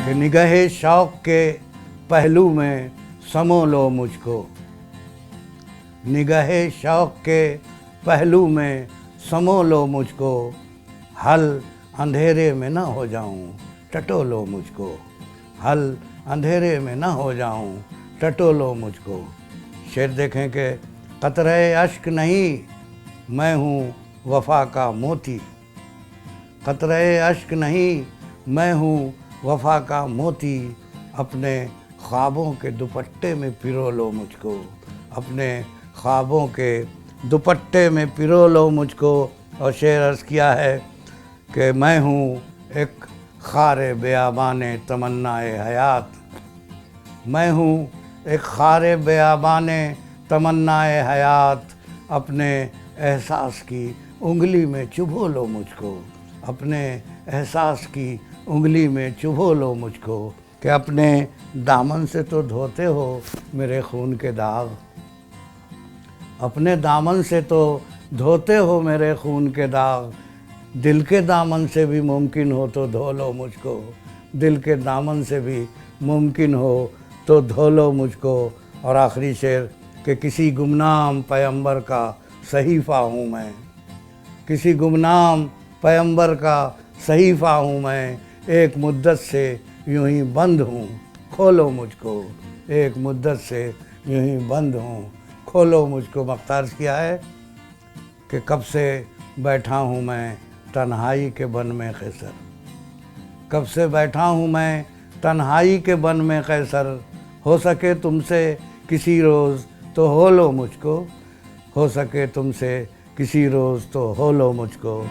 कि निगाहे शौक के पहलू में समो लो मुझको, निगाहे शौक के पहलू में समो लो मुझको, हल अंधेरे में न हो जाऊं टटोलो मुझको, हल अंधेरे में न हो जाऊं टटोलो मुझको। शेर देखें कि कतरे अश्क नहीं मैं हूँ वफ़ा का मोती, कतरे अश्क नहीं मैं हूँ वफ़ा का मोती, अपने ख्वाबों के दुपट्टे में पिरो लो मुझको, अपने ख्वाबों के दुपट्टे में पिरो लो मुझको। और शेर अर्ज़ किया है कि मैं हूँ एक खारे बेआबाने तमन्नाए हयात, मैं हूँ एक खारे बेआबाने तमन्नाए हयात, अपने एहसास की उंगली में चुभो लो मुझको, अपने एहसास की उंगली में चुभो लो मुझको। कि अपने दामन से तो धोते हो मेरे खून के दाग, अपने दामन से तो धोते हो मेरे खून के दाग, दिल के दामन से भी मुमकिन हो तो धो लो मुझको, दिल के दामन से भी मुमकिन हो तो धो लो मुझको। और आखिरी शेर कि किसी गुमनाम पैगंबर का सहीफ़ा हूँ मैं, किसी गुमनाम पैगंबर का सहीफ़ा हूँ मैं, एक मुद्दत से यूं ही बंद हूँ खोलो मुझको, एक मुद्दत से यूं ही बंद हूँ खोलो मुझको। मख्तार किया है कि कब से बैठा हूँ मैं तन्हाई के बन में कैसर, कब से बैठा हूँ मैं तन्हाई के बन में कैसर, हो सके तुमसे किसी रोज़ तो हो लो मुझको, हो सके तुमसे किसी रोज़ तो हो लो मुझको।